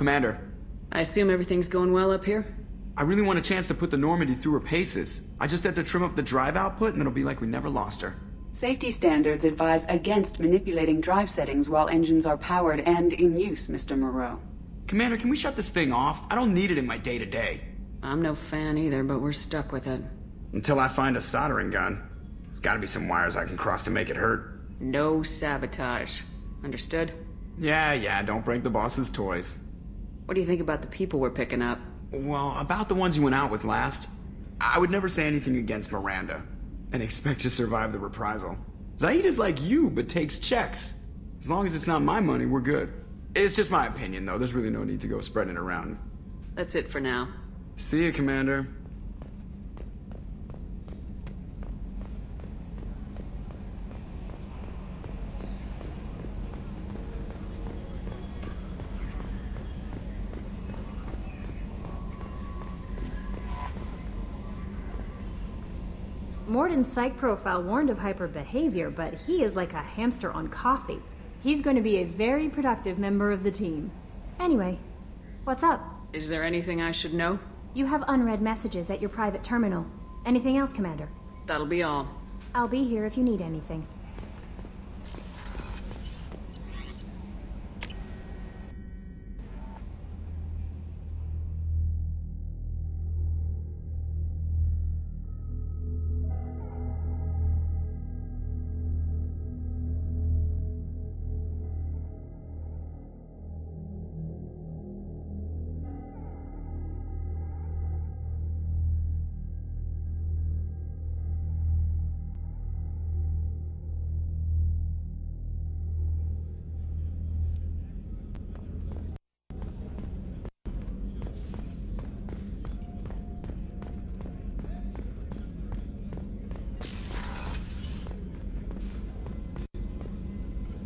Commander. I assume everything's going well up here? I really want a chance to put the Normandy through her paces. I just have to trim up the drive output and it'll be like we never lost her. Safety standards advise against manipulating drive settings while engines are powered and in use, Mr. Moreau. Commander, can we shut this thing off? I don't need it in my day-to-day. I'm no fan either, but we're stuck with it. Until I find a soldering gun. There's gotta be some wires I can cross to make it hurt. No sabotage. Understood? Yeah, don't break the boss's toys. What do you think about the people we're picking up? Well, about the ones you went out with last, I would never say anything against Miranda, and expect to survive the reprisal. Zaid is like you, but takes checks. As long as it's not my money, we're good. It's just my opinion, though. There's really no need to go spreading it around. That's it for now. See you, Commander. Morden's psych profile warned of hyperbehavior, but he is like a hamster on coffee. He's going to be a very productive member of the team. Anyway, what's up? Is there anything I should know? You have unread messages at your private terminal. Anything else, Commander? That'll be all. I'll be here if you need anything.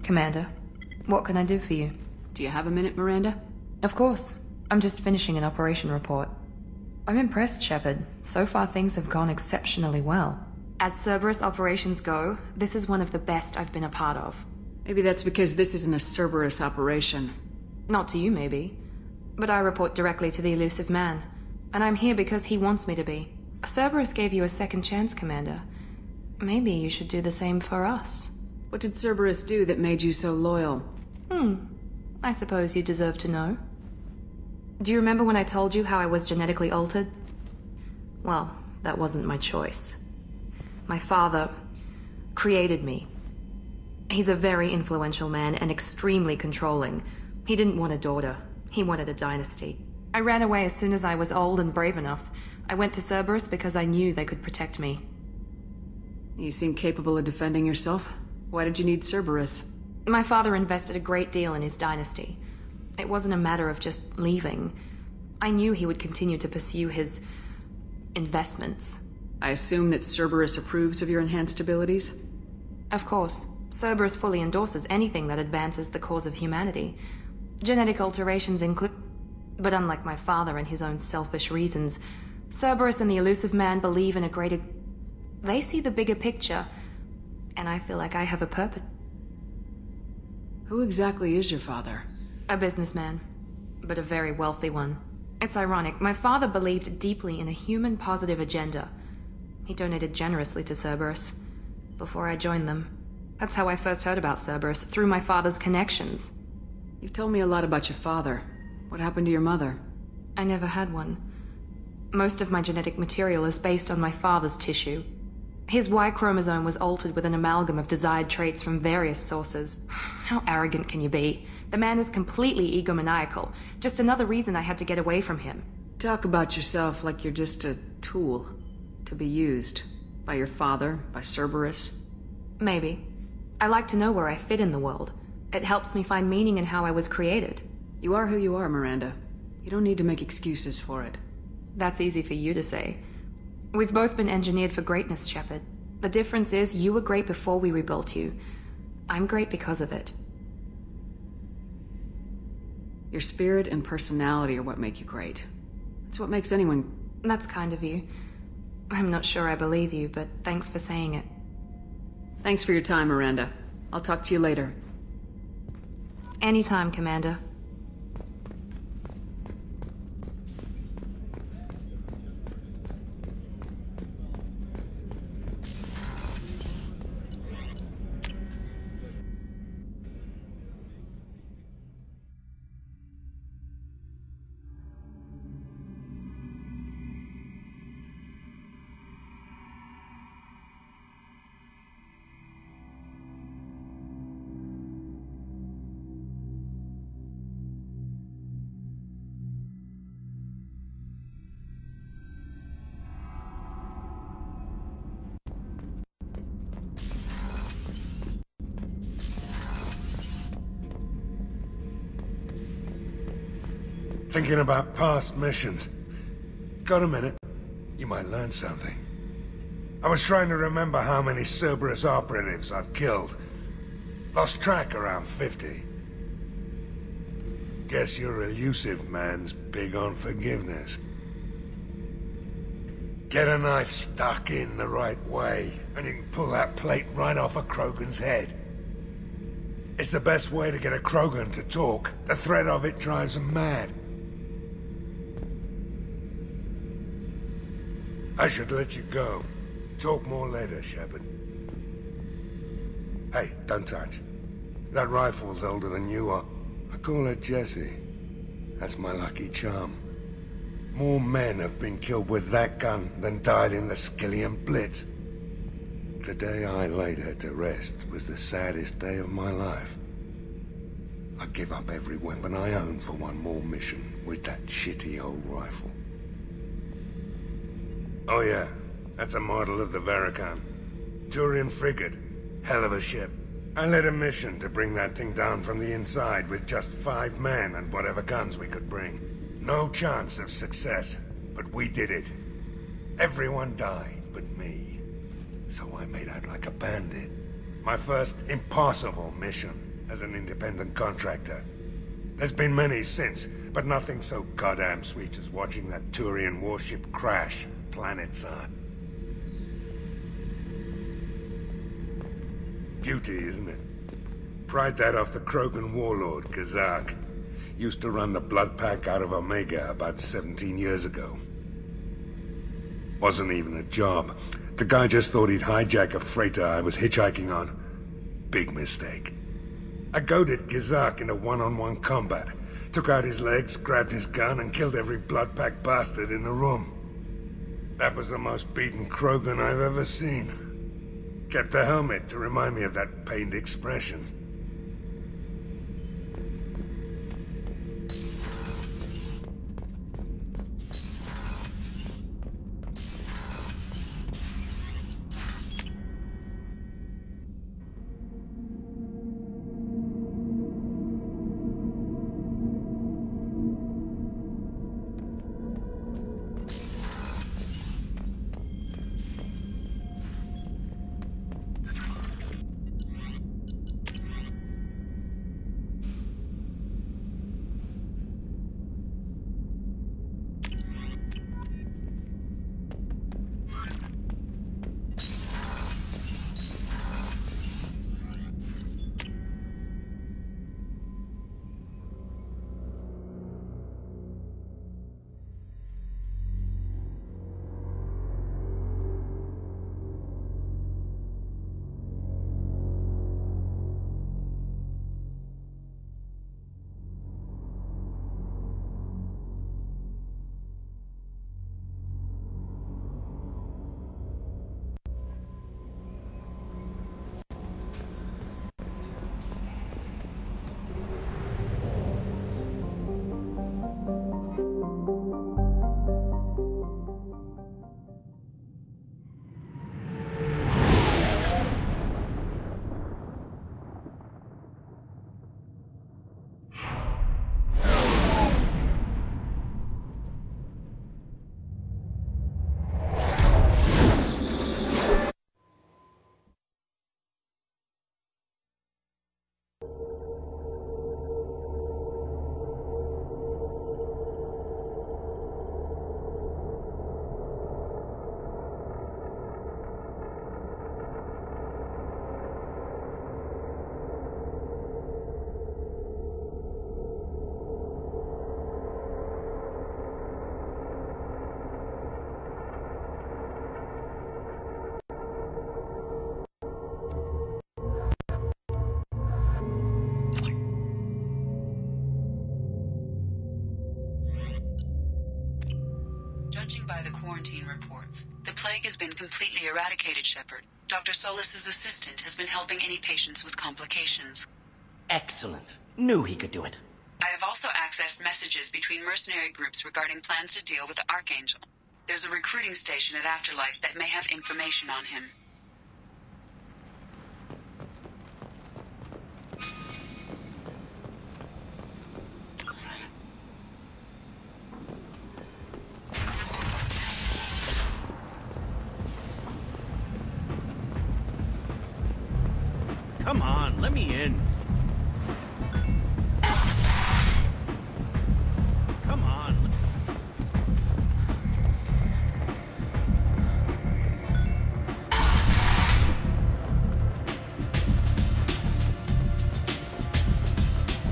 Commander, what can I do for you? Do you have a minute, Miranda? Of course. I'm just finishing an operation report. I'm impressed, Shepard. So far things have gone exceptionally well. As Cerberus operations go, this is one of the best I've been a part of. Maybe that's because this isn't a Cerberus operation. Not to you, maybe. But I report directly to the elusive man. And I'm here because he wants me to be. Cerberus gave you a second chance, Commander. Maybe you should do the same for us. What did Cerberus do that made you so loyal? I suppose you deserve to know. Do you remember when I told you how I was genetically altered? Well, that wasn't my choice. My father created me. He's a very influential man and extremely controlling. He didn't want a daughter. He wanted a dynasty. I ran away as soon as I was old and brave enough. I went to Cerberus because I knew they could protect me. You seem capable of defending yourself. Why did you need Cerberus? My father invested a great deal in his dynasty. It wasn't a matter of just leaving. I knew he would continue to pursue his investments. I assume that Cerberus approves of your enhanced abilities? Of course. Cerberus fully endorses anything that advances the cause of humanity. Genetic alterations include... But unlike my father and his own selfish reasons, Cerberus and the elusive man believe in a greater... They see the bigger picture, and I feel like I have a purpose. Who exactly is your father? A businessman, but a very wealthy one. It's ironic, my father believed deeply in a human-positive agenda. He donated generously to Cerberus before I joined them. That's how I first heard about Cerberus, through my father's connections. You've told me a lot about your father. What happened to your mother? I never had one. Most of my genetic material is based on my father's tissue. His Y chromosome was altered with an amalgam of desired traits from various sources. How arrogant can you be? The man is completely egomaniacal. Just another reason I had to get away from him. Talk about yourself like you're just a tool to be used. By your father, by Cerberus. Maybe. I like to know where I fit in the world. It helps me find meaning in how I was created. You are who you are, Miranda. You don't need to make excuses for it. That's easy for you to say. We've both been engineered for greatness, Shepard. The difference is you were great before we rebuilt you. I'm great because of it. Your spirit and personality are what make you great. It's what makes anyone... That's kind of you. I'm not sure I believe you, but thanks for saying it. Thanks for your time, Miranda. I'll talk to you later. Anytime, Commander. Thinking about past missions. Got a minute? You might learn something. I was trying to remember how many Cerberus operatives I've killed. Lost track around 50. Guess your elusive man's big on forgiveness. Get a knife stuck in the right way, and you can pull that plate right off a Krogan's head. It's the best way to get a Krogan to talk. The threat of it drives them mad. I should let you go. Talk more later, Shepard. Hey, don't touch. That rifle's older than you are. I call her Jessie. That's my lucky charm. More men have been killed with that gun than died in the Skillian Blitz. The day I laid her to rest was the saddest day of my life. I'd give up every weapon I own for one more mission with that shitty old rifle. Oh yeah, that's a model of the Veracon. Turian frigate. Hell of a ship. I led a mission to bring that thing down from the inside with just 5 men and whatever guns we could bring. No chance of success, but we did it. Everyone died but me. So I made out like a bandit. My first impossible mission as an independent contractor. There's been many since, but nothing so goddamn sweet as watching that Turian warship crash planetside. Beauty, isn't it? Pried that off the Krogan warlord, Kazak. Used to run the blood pack out of Omega about 17 years ago. Wasn't even a job. The guy just thought he'd hijack a freighter I was hitchhiking on. Big mistake. I goaded Kazak into one-on-one combat. Took out his legs, grabbed his gun, and killed every blood pack bastard in the room. That was the most beaten Krogan I've ever seen. Kept a helmet to remind me of that pained expression. Judging by the quarantine reports, the plague has been completely eradicated, Shepard. Dr. Solis's assistant has been helping any patients with complications. Excellent. Knew he could do it. I have also accessed messages between mercenary groups regarding plans to deal with the Archangel. There's a recruiting station at Afterlife that may have information on him. Come on, let me in. Come on.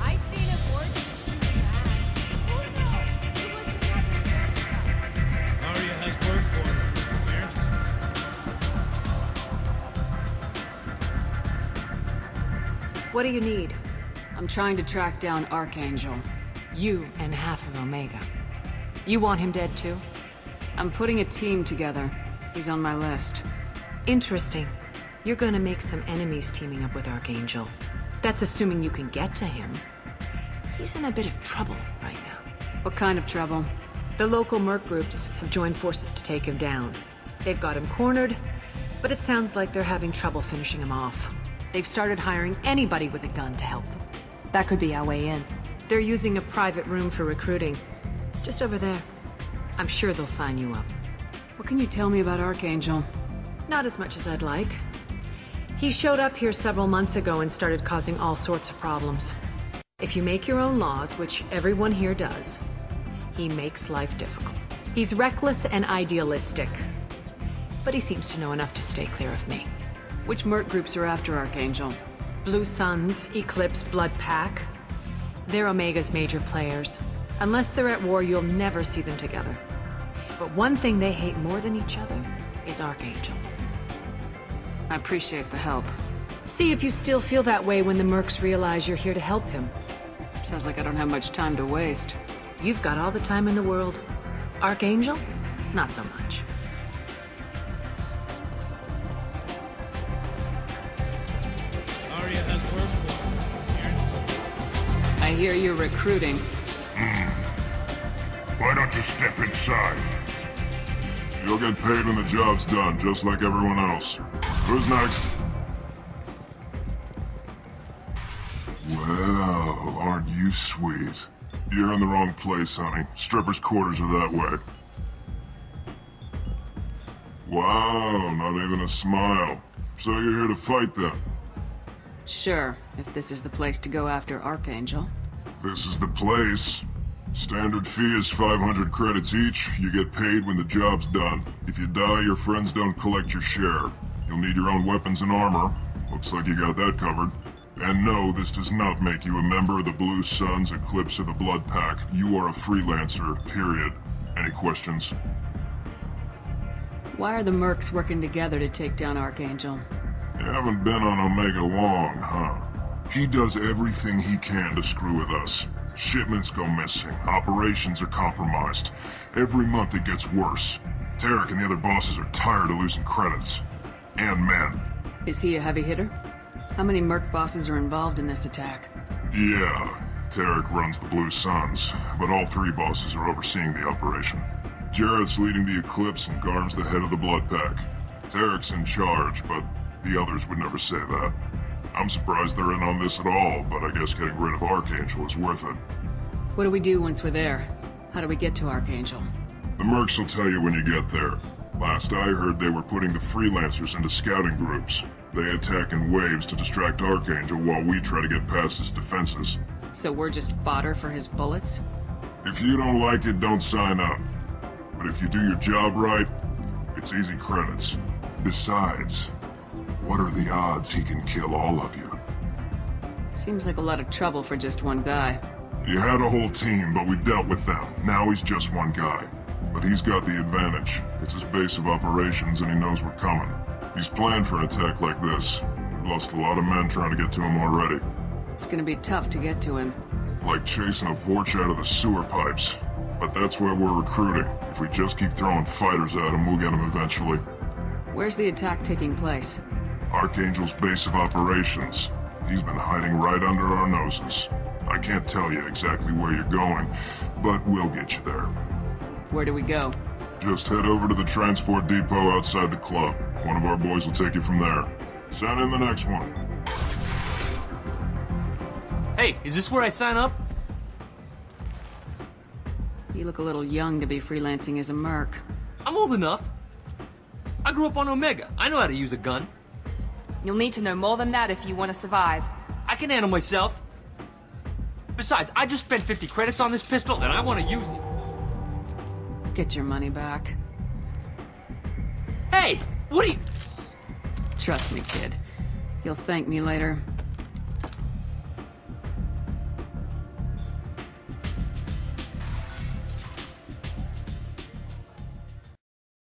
I seen a board shooting back. Oh no! It was another America. Aria has word for it. What do you need? I'm trying to track down Archangel. You and half of Omega. You want him dead too? I'm putting a team together. He's on my list. Interesting. You're gonna make some enemies teaming up with Archangel. That's assuming you can get to him. He's in a bit of trouble right now. What kind of trouble? The local merc groups have joined forces to take him down. They've got him cornered, but it sounds like they're having trouble finishing him off. They've started hiring anybody with a gun to help them. That could be our way in. They're using a private room for recruiting. Just over there. I'm sure they'll sign you up. What can you tell me about Archangel? Not as much as I'd like. He showed up here several months ago and started causing all sorts of problems. If you make your own laws, which everyone here does, he makes life difficult. He's reckless and idealistic. But he seems to know enough to stay clear of me. Which merc groups are after Archangel? Blue Suns, Eclipse, Blood Pack. They're Omega's major players. Unless they're at war, you'll never see them together. But one thing they hate more than each other is Archangel. I appreciate the help. See if you still feel that way when the mercs realize you're here to help him. Sounds like I don't have much time to waste. You've got all the time in the world. Archangel? Not so much. Aria has word for it. I hear you're recruiting. Why don't you step inside? You'll get paid when the job's done, just like everyone else. Who's next? Well, aren't you sweet? You're in the wrong place, honey. Strippers' quarters are that way. Wow, not even a smile. So you're here to fight then? Sure, if this is the place to go after Archangel. This is the place. Standard fee is 500 credits each. You get paid when the job's done. If you die, your friends don't collect your share. You'll need your own weapons and armor. Looks like you got that covered. And no, this does not make you a member of the Blue Suns, Eclipse, or the Blood Pack. You are a freelancer, period. Any questions? Why are the mercs working together to take down Archangel? You haven't been on Omega long, huh? He does everything he can to screw with us. Shipments go missing. Operations are compromised. Every month it gets worse. Tarek and the other bosses are tired of losing credits. And men. Is he a heavy hitter? How many merc bosses are involved in this attack? Yeah, Tarek runs the Blue Suns, but all three bosses are overseeing the operation. Jarrett's leading the Eclipse and Garm's the head of the Blood Pack. Tarek's in charge, but the others would never say that. I'm surprised they're in on this at all, but I guess getting rid of Archangel is worth it. What do we do once we're there? How do we get to Archangel? The mercs will tell you when you get there. Last I heard, they were putting the freelancers into scouting groups. They attack in waves to distract Archangel while we try to get past his defenses. So we're just fodder for his bullets? If you don't like it, don't sign up. But if you do your job right, it's easy credits. Besides, what are the odds he can kill all of you? Seems like a lot of trouble for just one guy. He had a whole team, but we've dealt with them. Now he's just one guy. But he's got the advantage. It's his base of operations and he knows we're coming. He's planned for an attack like this. We've lost a lot of men trying to get to him already. It's gonna be tough to get to him. Like chasing a Vorch out of the sewer pipes. But that's why we're recruiting. If we just keep throwing fighters at him, we'll get him eventually. Where's the attack taking place? Archangel's base of operations. He's been hiding right under our noses. I can't tell you exactly where you're going, but we'll get you there. Where do we go? Just head over to the transport depot outside the club. One of our boys will take you from there. Send in the next one. Hey, is this where I sign up? You look a little young to be freelancing as a merc. I'm old enough. I grew up on Omega. I know how to use a gun. You'll need to know more than that if you want to survive. I can handle myself. Besides, I just spent 50 credits on this pistol, and I want to use it. Get your money back. Hey, what are you... Trust me, kid. You'll thank me later.